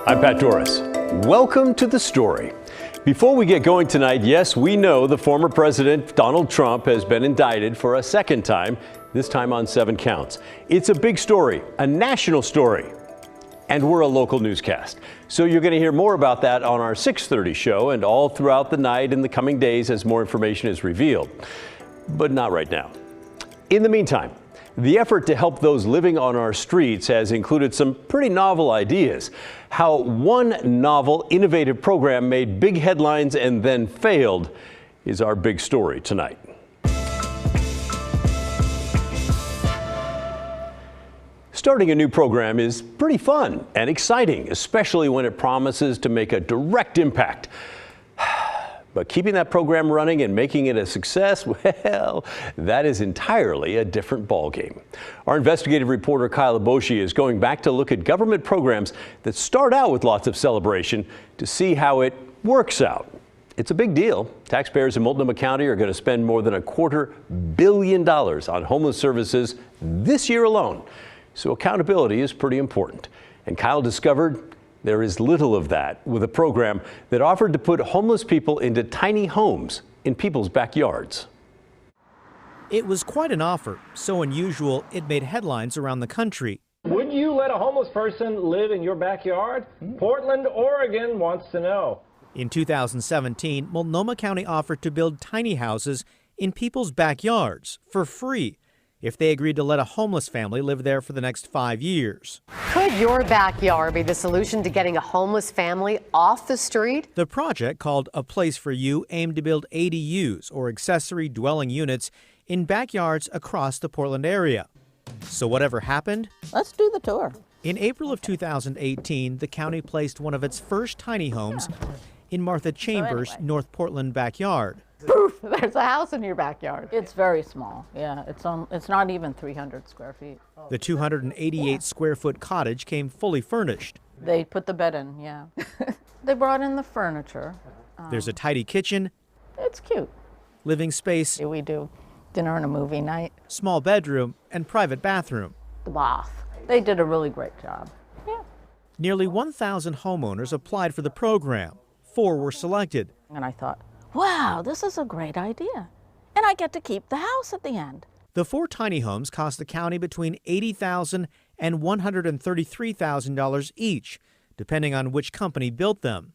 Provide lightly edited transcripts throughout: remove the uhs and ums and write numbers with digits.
I'm Pat Doris. Welcome to The Story. Before we get going tonight, yes, we know the former president, Donald Trump, has been indicted for a second time, this time on 7 counts. It's a big story, a national story, and we're a local newscast. So you're going to hear more about that on our 6:30 show and all throughout the night in the coming days as more information is revealed. But not right now. In the meantime, the effort to help those living on our streets has included some pretty novel ideas. How one novel, innovative program made big headlines and then failed is our big story tonight. Starting a new program is pretty fun and exciting, especially when it promises to make a direct impact. But keeping that program running and making it a success, well, that is entirely a different ballgame. Our investigative reporter Kyle Aboshi is going back to look at government programs that start out with lots of celebration to see how it works out. It's a big deal. Taxpayers in Multnomah County are going to spend more than $250 million on homeless services this year alone. So accountability is pretty important. And Kyle discovered there is little of that with a program that offered to put homeless people into tiny homes in people's backyards. It was quite an offer, so unusual it made headlines around the country. Would you let a homeless person live in your backyard? Portland, Oregon wants to know. In 2017, Multnomah County offered to build tiny houses in people's backyards for free if they agreed to let a homeless family live there for the next 5 years. Could your backyard be the solution to getting a homeless family off the street? The project, called A Place for You, aimed to build ADUs, or accessory dwelling units, in backyards across the Portland area. So whatever happened? Let's do the tour. In April of 2018, the county placed one of its first tiny homes in Martha Chambers' North Portland backyard. Poof, there's a house in your backyard. It's very small. Yeah, it's not even 300 square feet. The 288 square foot cottage came fully furnished. They put the bed in, yeah. They brought in the furniture. There's a tidy kitchen. It's cute. Living space. We do dinner and a movie night. Small bedroom and private bathroom. The bath. They did a really great job. Yeah. Nearly 1,000 homeowners applied for the program. 4 were selected. And I thought, wow, this is a great idea. And I get to keep the house at the end. The 4 tiny homes cost the county between $80,000 and $133,000 each, depending on which company built them.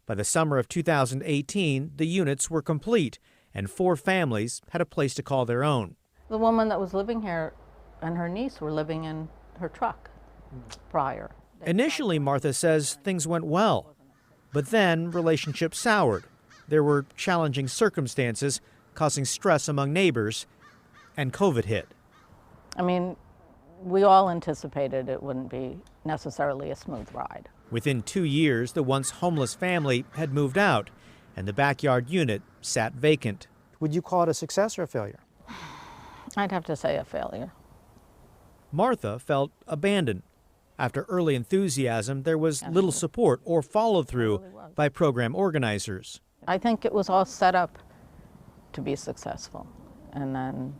By the summer of 2018, the units were complete, and 4 families had a place to call their own. The woman that was living here and her niece were living in her truck prior. Initially, Martha says things went well, but then relationships soured. There were challenging circumstances causing stress among neighbors, and COVID hit. I mean, we all anticipated it wouldn't be necessarily a smooth ride. Within 2 years, the once homeless family had moved out, and the backyard unit sat vacant. Would you call it a success or a failure? I'd have to say a failure. Martha felt abandoned. After early enthusiasm, there was little support or follow-through by program organizers. I think it was all set up to be successful, and then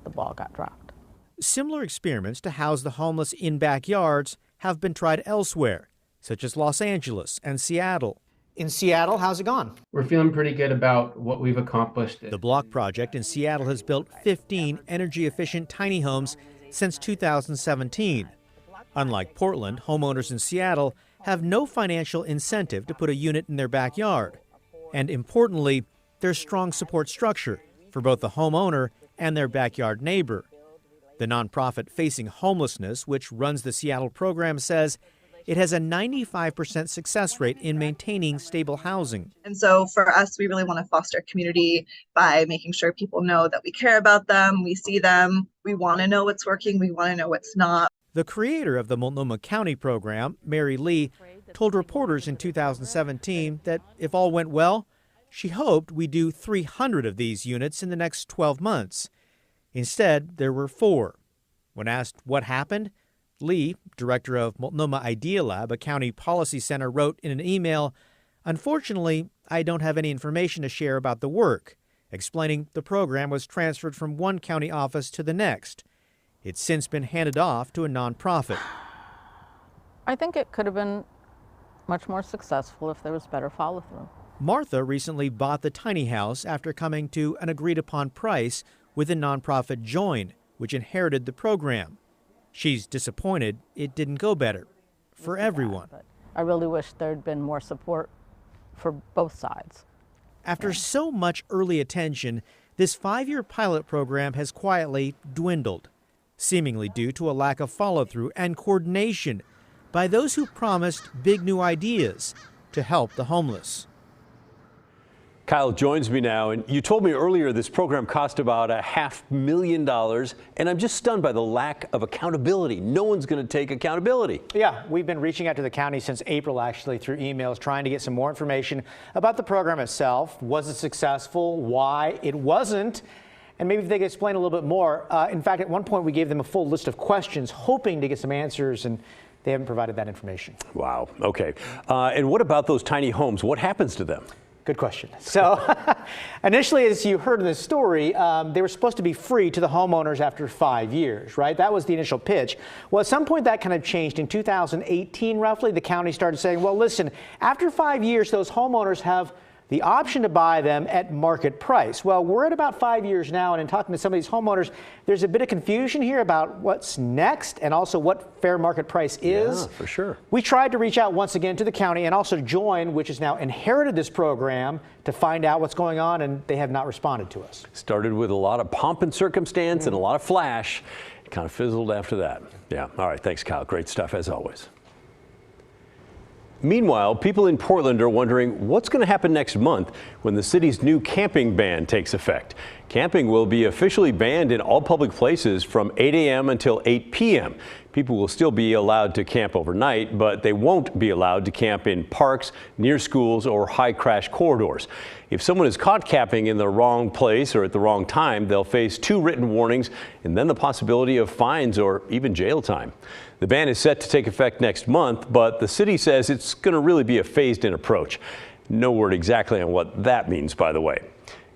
the ball got dropped. Similar experiments to house the homeless in backyards have been tried elsewhere, such as Los Angeles and Seattle. In Seattle, how's it gone? We're feeling pretty good about what we've accomplished. The Block Project in Seattle has built 15 energy-efficient tiny homes since 2017. Unlike Portland, homeowners in Seattle have no financial incentive to put a unit in their backyard. And importantly, there's strong support structure for both the homeowner and their backyard neighbor. The nonprofit Facing Homelessness, which runs the Seattle program, says it has a 95% success rate in maintaining stable housing. And so for us, we really want to foster community by making sure people know that we care about them, we see them, we want to know what's working, we want to know what's not. The creator of the Multnomah County program, Mary Lee, told reporters in 2017 that if all went well, she hoped we'd do 300 of these units in the next 12 months. Instead, there were 4. When asked what happened, Lee, director of Multnomah Idea Lab, a county policy center, wrote in an email, "Unfortunately, I don't have any information to share about the work," explaining the program was transferred from one county office to the next. It's since been handed off to a nonprofit. I think it could have been much more successful if there was better follow through. Martha recently bought the tiny house after coming to an agreed-upon price with the nonprofit Join, which inherited the program. She's disappointed it didn't go better for everyone. But I really wish there'd been more support for both sides. After so much early attention, this 5-year pilot program has quietly dwindled, seemingly due to a lack of follow-through and coordination by those who promised big new ideas to help the homeless. Kyle joins me now, and you told me earlier this program cost about $500,000, and I'm just stunned by the lack of accountability. No one's going to take accountability. Yeah, we've been reaching out to the county since April, actually, through emails, trying to get some more information about the program itself. Was it successful? Why it wasn't? And maybe if they could explain a little bit more. In fact, at one point, we gave them a full list of questions, hoping to get some answers, and they haven't provided that information. Wow. Okay. And what about those tiny homes? What happens to them? Good question. So initially, as you heard in the story, they were supposed to be free to the homeowners after 5 years, right? That was the initial pitch. Well, at some point that kind of changed. In 2018, roughly, the county started saying, well, listen, after 5 years, those homeowners have the option to buy them at market price. Well, we're at about 5 years now, and in talking to some of these homeowners, there's a bit of confusion here about what's next and also what fair market price is. Yeah, for sure. We tried to reach out once again to the county and also Join, which has now inherited this program, to find out what's going on, and they have not responded to us. Started with a lot of pomp and circumstance and a lot of flash. It kind of fizzled after that. Yeah. All right. Thanks, Kyle. Great stuff as always. Meanwhile, people in Portland are wondering what's going to happen next month when the city's new camping ban takes effect. Camping will be officially banned in all public places from 8 a.m. until 8 p.m. People will still be allowed to camp overnight, but they won't be allowed to camp in parks, near schools, or high crash corridors. If someone is caught camping in the wrong place or at the wrong time, they'll face 2 written warnings and then the possibility of fines or even jail time. The ban is set to take effect next month, but the city says it's going to really be a phased-in approach. No word exactly on what that means, by the way.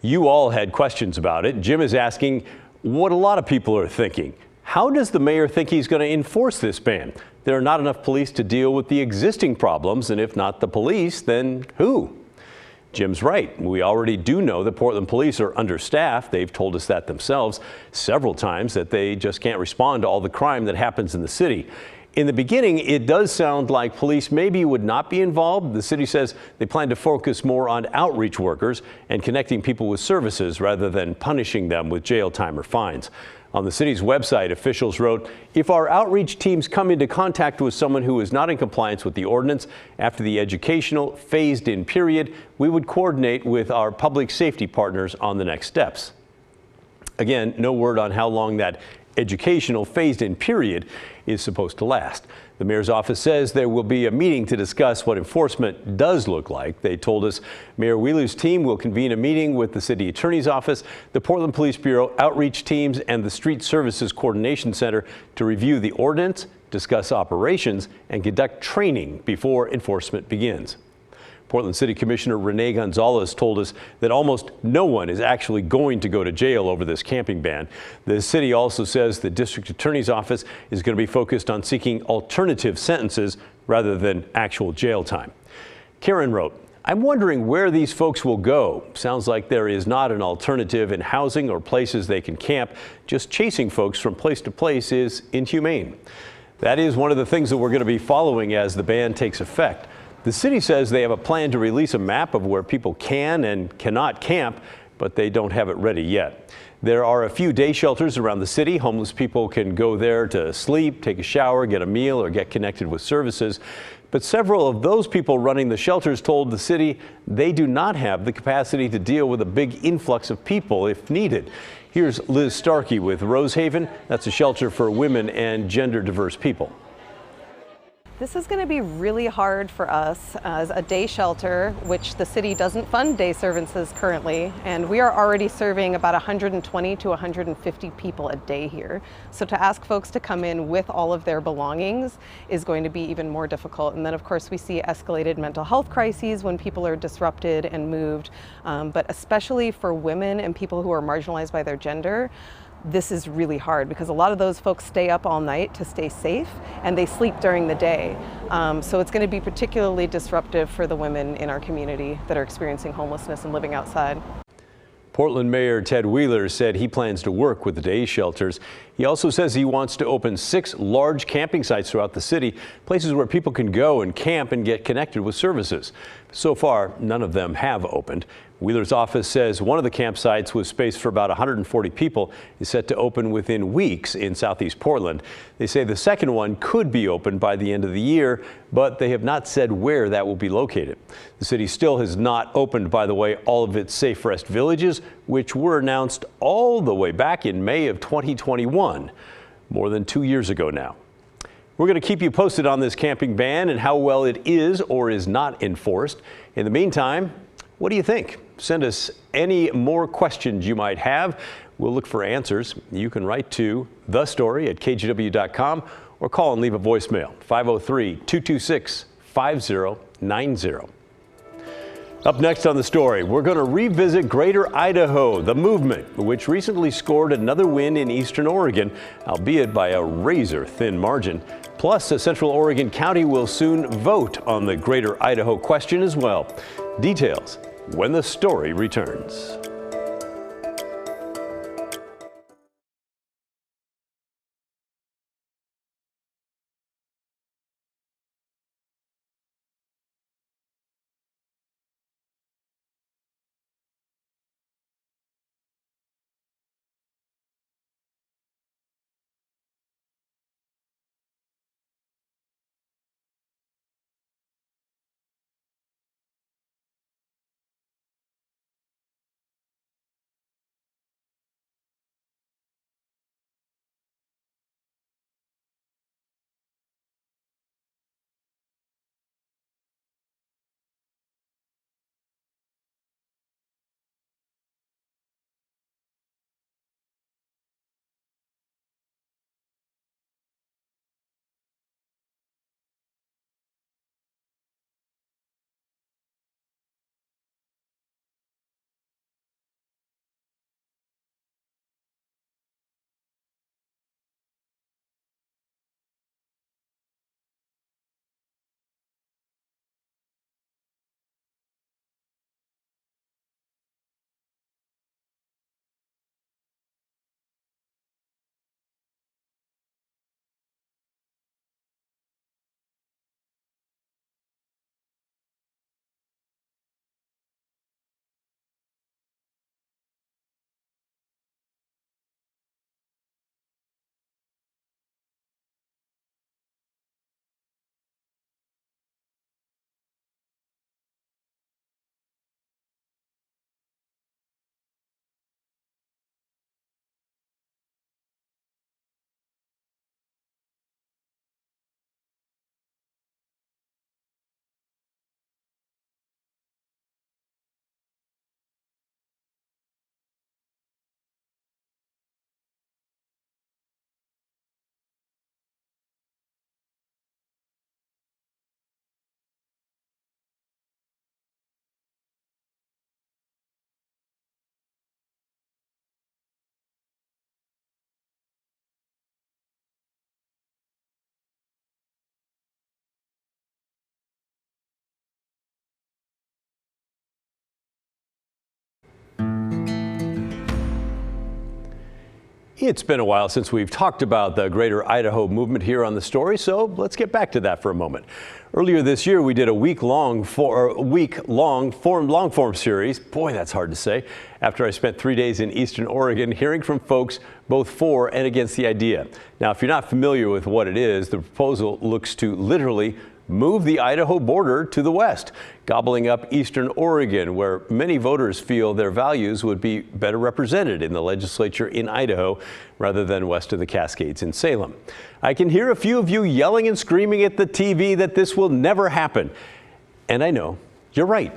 You all had questions about it. Jim is asking what a lot of people are thinking. How does the mayor think he's going to enforce this ban? There are not enough police to deal with the existing problems, and if not the police, then who? Jim's right. We already do know that Portland police are understaffed. They've told us that themselves several times, that they just can't respond to all the crime that happens in the city. In the beginning, it does sound like police maybe would not be involved. The city says they plan to focus more on outreach workers and connecting people with services rather than punishing them with jail time or fines. On the city's website, officials wrote, if our outreach teams come into contact with someone who is not in compliance with the ordinance after the educational phased-in period, we would coordinate with our public safety partners on the next steps. Again, no word on how long that educational phased-in period is supposed to last. The mayor's office says there will be a meeting to discuss what enforcement does look like. They told us Mayor Wheeler's team will convene a meeting with the city attorney's office, the Portland Police Bureau outreach teams, and the Street Services Coordination Center to review the ordinance, discuss operations, and conduct training before enforcement begins. Portland City Commissioner Renee Gonzalez told us that almost no one is actually going to go to jail over this camping ban. The city also says the district attorney's office is going to be focused on seeking alternative sentences rather than actual jail time. Karen wrote, I'm wondering where these folks will go. Sounds like there is not an alternative in housing or places they can camp. Just chasing folks from place to place is inhumane. That is one of the things that we're going to be following as the ban takes effect. The city says they have a plan to release a map of where people can and cannot camp, but they don't have it ready yet. There are a few day shelters around the city. Homeless people can go there to sleep, take a shower, get a meal, or get connected with services. But several of those people running the shelters told the city they do not have the capacity to deal with a big influx of people if needed. Here's Liz Starkey with Rosehaven. That's a shelter for women and gender diverse people. This is going to be really hard for us as a day shelter, which the city doesn't fund day services currently, and we are already serving about 120 to 150 people a day here. So to ask folks to come in with all of their belongings is going to be even more difficult. And then of course we see escalated mental health crises when people are disrupted and moved, but especially for women and people who are marginalized by their gender. this is really hard because a lot of those folks stay up all night to stay safe and they sleep during the day. So it's going to be particularly disruptive for the women in our community that are experiencing homelessness and living outside. Portland Mayor Ted Wheeler said he plans to work with the day shelters. He also says he wants to open 6 large camping sites throughout the city, places where people can go and camp and get connected with services. So far, none of them have opened. Wheeler's office says one of the campsites with space for about 140 people is set to open within weeks in southeast Portland. They say the second one could be opened by the end of the year, but they have not said where that will be located. The city still has not opened, by the way, all of its Safe Rest villages, which were announced all the way back in May of 2021, more than 2 years ago now. We're going to keep you posted on this camping ban and how well it is or is not enforced. In the meantime, what do you think? Send us any more questions you might have. We'll look for answers. You can write to thestory@kgw.com or call and leave a voicemail, 503-226-5090. Up next on The Story, we're going to revisit Greater Idaho, the movement, which recently scored another win in eastern Oregon, albeit by a razor-thin margin. Plus, a Central Oregon county will soon vote on the Greater Idaho question as well. Details when The Story returns. It's been a while since we've talked about the Greater Idaho movement here on The Story, so let's get back to that for a moment. Earlier this year, we did a week-long long-form series. Boy, that's hard to say. After I spent 3 days in eastern Oregon hearing from folks both for and against the idea. Now, if you're not familiar with what it is, the proposal looks to literally move the Idaho border to the west, gobbling up eastern Oregon, where many voters feel their values would be better represented in the legislature in Idaho rather than west of the Cascades in Salem. I can hear a few of you yelling and screaming at the TV that this will never happen. And I know, you're right.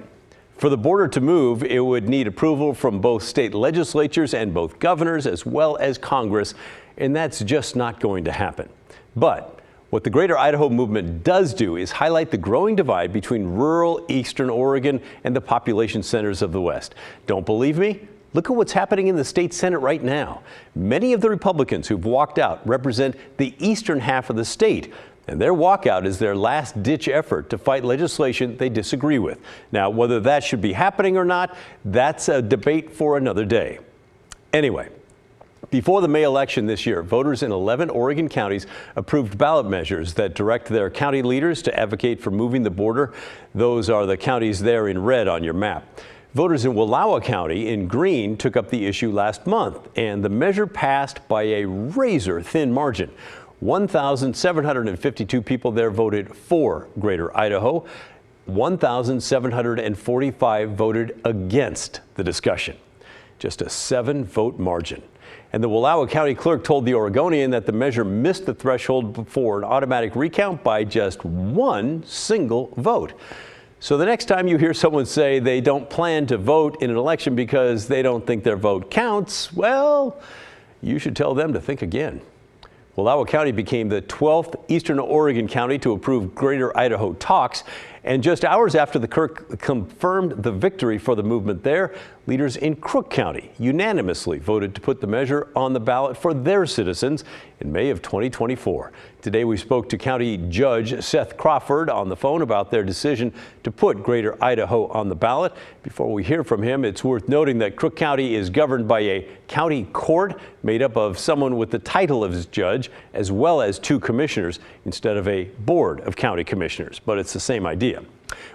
For the border to move, it would need approval from both state legislatures and both governors as well as Congress, and that's just not going to happen. But what the Greater Idaho movement does do is highlight the growing divide between rural eastern Oregon and the population centers of the West. Don't believe me? Look at what's happening in the state Senate right now. Many of the Republicans who've walked out represent the eastern half of the state, and their walkout is their last-ditch effort to fight legislation they disagree with. Now, whether that should be happening or not, that's a debate for another day. Anyway, before the May election this year, voters in 11 Oregon counties approved ballot measures that direct their county leaders to advocate for moving the border. Those are the counties there in red on your map. Voters in Wallowa County in green took up the issue last month, and the measure passed by a razor-thin margin. 1,752 people there voted for Greater Idaho. 1,745 voted against the discussion. Just a 7-vote margin. And the Wallowa County clerk told the Oregonian that the measure missed the threshold for an automatic recount by just one single vote. So the next time you hear someone say they don't plan to vote in an election because they don't think their vote counts, well, you should tell them to think again. Wallowa County became the 12th Eastern Oregon county to approve Greater Idaho talks. And just hours after the clerk confirmed the victory for the movement there, leaders in Crook County unanimously voted to put the measure on the ballot for their citizens in May of 2024. Today we spoke to County Judge Seth Crawford on the phone about their decision to put Greater Idaho on the ballot. Before we hear from him, it's worth noting that Crook County is governed by a county court made up of someone with the title of judge as well as 2 commissioners instead of a board of county commissioners, but it's the same idea.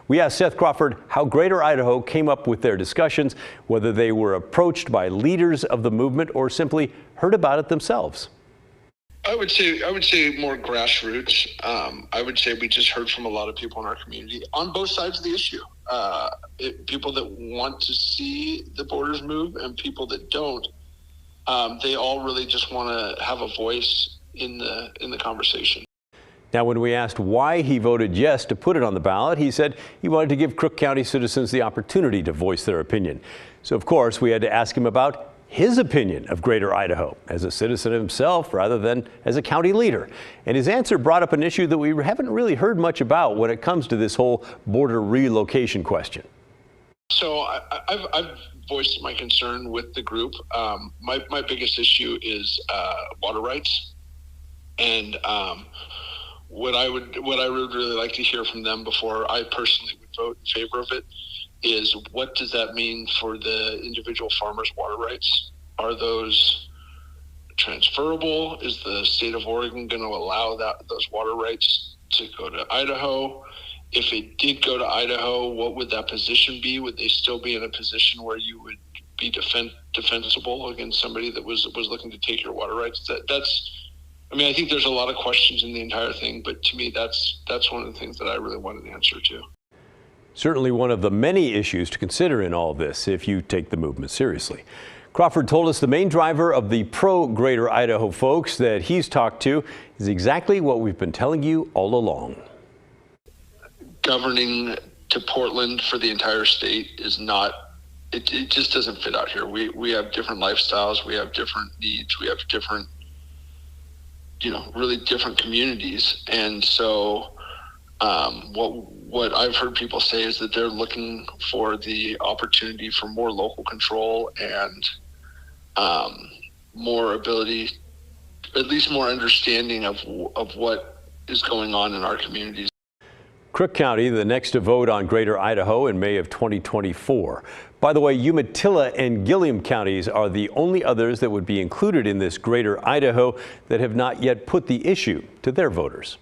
We asked Seth Crawford how Greater Idaho came up with their discussions, whether they were approached by leaders of the movement or simply heard about it themselves. I would say more grassroots. I would say we just heard from a lot of people in our community on both sides of the issue. People that want to see the borders move and people that don't. They all really just want to have a voice in the conversation. Now, when we asked why he voted yes to put it on the ballot, he said he wanted to give Crook County citizens the opportunity to voice their opinion. So, of course, we had to ask him about his opinion of Greater Idaho as a citizen himself rather than as a county leader. And his answer brought up an issue that we haven't really heard much about when it comes to this whole border relocation question. So I've voiced my concern with the group. My biggest issue is water rights. And what I would really like to hear from them before I personally would vote in favor of it is, what does that mean for the individual farmers' water rights? Are those transferable? Is the state of Oregon going to allow those water rights to go to Idaho? If it did go to Idaho, what would that position be? Would they still be in a position where you would be defensible against somebody that was looking to take your water rights? I think there's a lot of questions in the entire thing, but to me, that's one of the things that I really wanted an answer to. Certainly one of the many issues to consider in all this if you take the movement seriously. Crawford told us the main driver of the pro-Greater Idaho folks that he's talked to is exactly what we've been telling you all along. Governing to Portland for the entire state is not, it just doesn't fit out here. We have different lifestyles, we have different needs, we have different, really different communities. And so what I've heard people say is that they're looking for the opportunity for more local control and more ability, at least more understanding of what is going on in our communities. Crook County, the next to vote on Greater Idaho in May of 2024. By the way, Umatilla and Gilliam counties are the only others that would be included in this Greater Idaho that have not yet put the issue to their voters.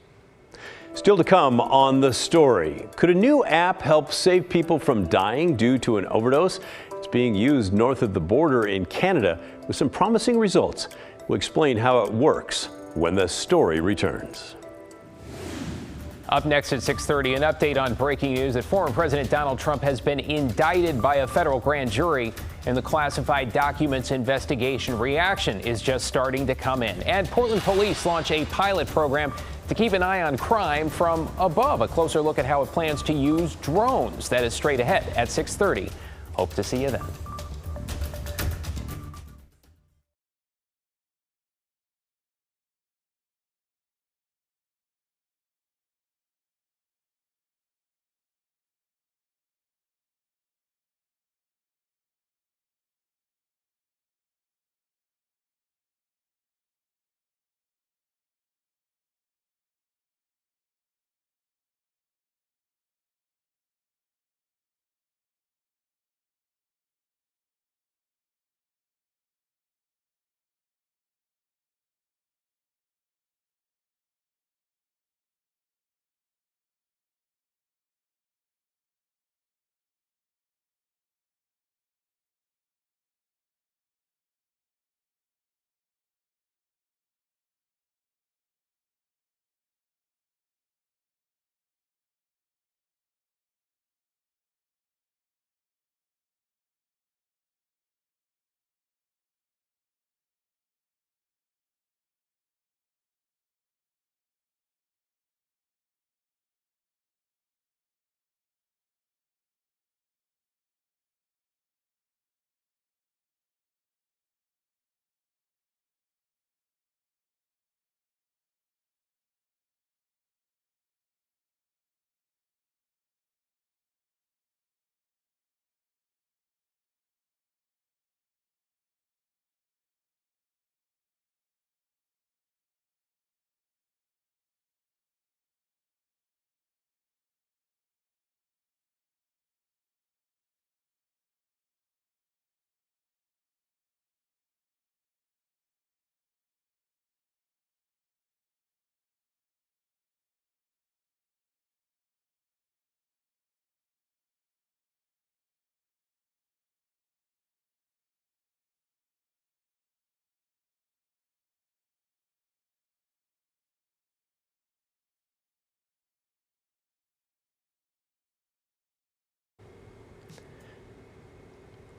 Still to come on The Story. Could a new app help save people from dying due to an overdose? It's being used north of the border in Canada with some promising results. We'll explain how it works when The Story returns. Up next at 6:30, an update on breaking news that former President Donald Trump has been indicted by a federal grand jury in the classified documents investigation. Reaction is just starting to come in. And Portland police launch a pilot program to keep an eye on crime from above. A closer look at how it plans to use drones. That is straight ahead at 6:30. Hope to see you then.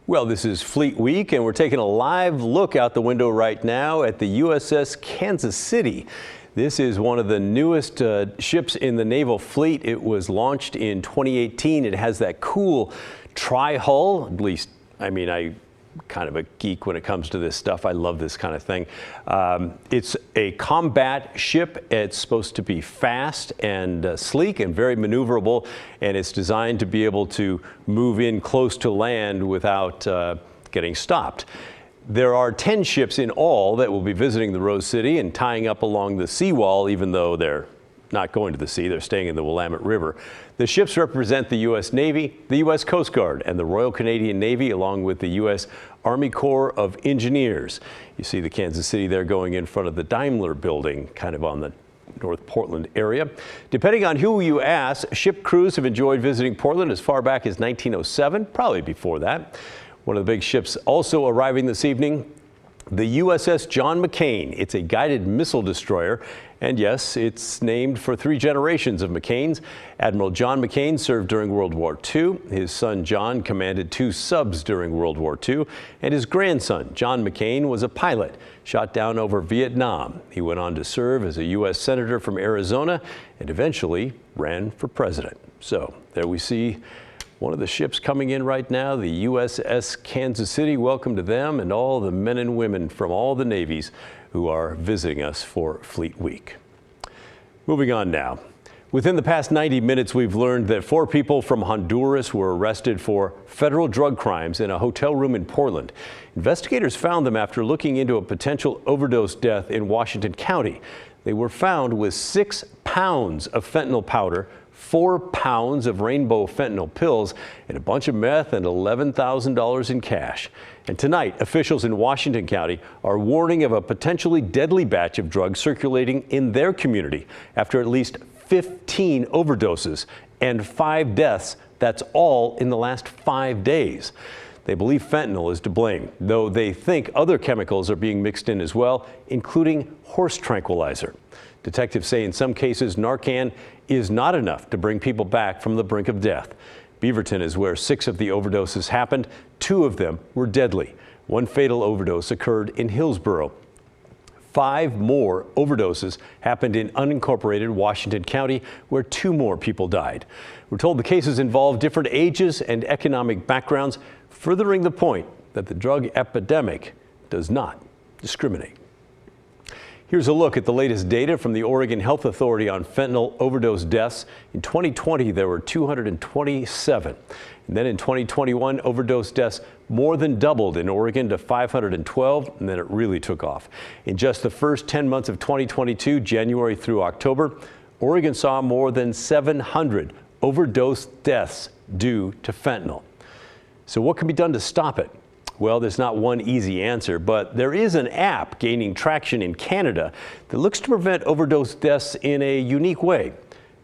Well, this is Fleet Week, and we're taking a live look out the window right now at the USS Kansas City. This is one of the newest ships in the naval fleet. It was launched in 2018. It has that cool tri-hull, at least, I'm kind of a geek when it comes to this stuff. I love this kind of thing. It's a combat ship. It's supposed to be fast and sleek and very maneuverable, and it's designed to be able to move in close to land without getting stopped. There are 10 ships in all that will be visiting the Rose City and tying up along the seawall, even though they're not going to the sea. They're staying in the Willamette River. The ships represent the U.S. Navy, the U.S. Coast Guard, and the Royal Canadian Navy, along with the U.S. Army Corps of Engineers. You see the Kansas City there going in front of the Daimler building, kind of on the North Portland area. Depending on who you ask, ship crews have enjoyed visiting Portland as far back as 1907, probably before that. One of the big ships also arriving this evening, the USS John McCain. It's a guided missile destroyer, and yes, it's named for 3 generations of McCains. Admiral John McCain served during World War II. His son John commanded 2 subs during World War II, and his grandson John McCain was a pilot shot down over Vietnam. He went on to serve as a U.S. Senator from Arizona and eventually ran for president. So there we see one of the ships coming in right now, the USS Kansas City. Welcome to them and all the men and women from all the navies who are visiting us for Fleet Week. Moving on now. Within the past 90 minutes, we've learned that 4 people from Honduras were arrested for federal drug crimes in a hotel room in Portland. Investigators found them after looking into a potential overdose death in Washington County. They were found with 6 pounds of fentanyl powder, 4 pounds of rainbow fentanyl pills, and a bunch of meth and $11,000 in cash. And tonight, officials in Washington County are warning of a potentially deadly batch of drugs circulating in their community after at least 15 overdoses and 5 deaths. That's all in the last 5 days. They believe fentanyl is to blame, though they think other chemicals are being mixed in as well, including horse tranquilizer. Detectives say in some cases Narcan is not enough to bring people back from the brink of death. Beaverton is where 6 of the overdoses happened. 2 of them were deadly. 1 fatal overdose occurred in Hillsborough. 5 more overdoses happened in unincorporated Washington County, where 2 more people died. We're told the cases involve different ages and economic backgrounds, furthering the point that the drug epidemic does not discriminate. Here's a look at the latest data from the Oregon Health Authority on fentanyl overdose deaths. In 2020, there were 227. And then in 2021, overdose deaths more than doubled in Oregon to 512, and then it really took off. In just the first 10 months of 2022, January through October, Oregon saw more than 700 overdose deaths due to fentanyl. So what can be done to stop it? Well, there's not one easy answer, but there is an app gaining traction in Canada that looks to prevent overdose deaths in a unique way.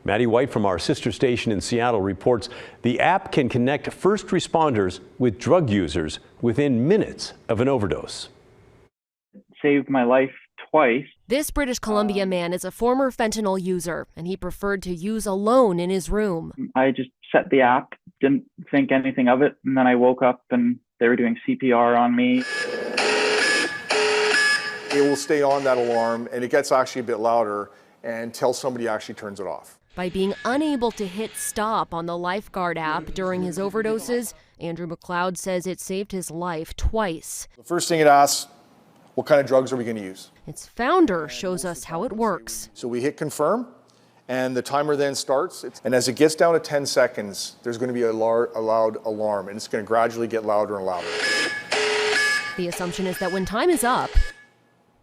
Maddie White from our sister station in Seattle reports the app can connect first responders with drug users within minutes of an overdose. It saved my life twice. This British Columbia man is a former fentanyl user, and he preferred to use alone in his room. I just set the app, didn't think anything of it, and then I woke up and they were doing CPR on me. It will stay on that alarm, and it gets actually a bit louder until somebody actually turns it off. By being unable to hit stop on the Lifeguard app during his overdoses, Andrew McLeod says it saved his life twice. The first thing it asks, what kind of drugs are we going to use? Its founder shows us how it works. So we hit confirm, and the timer then starts. And as it gets down to 10 seconds, there's going to be a loud alarm, and it's going to gradually get louder and louder. The assumption is that when time is up,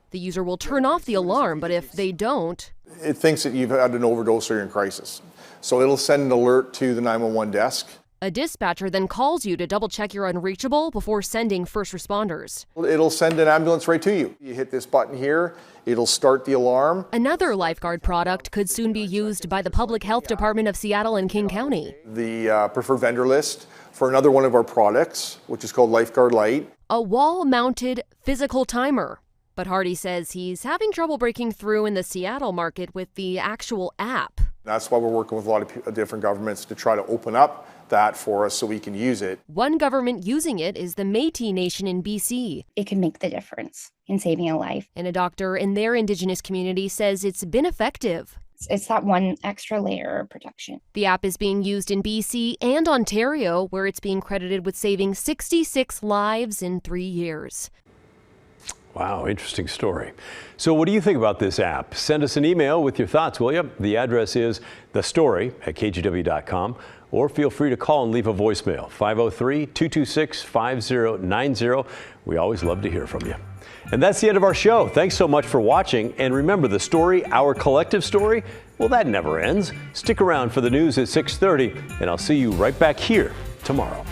the user will turn off the alarm, but if they don't, it thinks that you've had an overdose or you're in crisis. So it'll send an alert to the 911 desk. a dispatcher then calls you to double check you're unreachable before sending first responders. It'll send an ambulance right to you. You hit this button here, it'll start the alarm. Another Lifeguard product could soon be used by the Public Health Department of Seattle and King County. The preferred vendor list for another one of our products, which is called Lifeguard Lite. A wall-mounted physical timer. But Hardy says he's having trouble breaking through in the Seattle market with the actual app. That's why we're working with a lot of different governments to try to open up that for us so we can use it. One government using it is the Métis Nation in BC. It can make the difference in saving a life. And a doctor in their Indigenous community says it's been effective. It's that one extra layer of protection. The app is being used in BC and Ontario, where it's being credited with saving 66 lives in 3 years. Wow, interesting story. So what do you think about this app? Send us an email with your thoughts, will you? The address is thestory@kgw.com, or feel free to call and leave a voicemail, 503-226-5090. We always love to hear from you. And that's the end of our show. Thanks so much for watching. And remember, the story, our collective story, well, that never ends. Stick around for the news at 6:30, and I'll see you right back here tomorrow.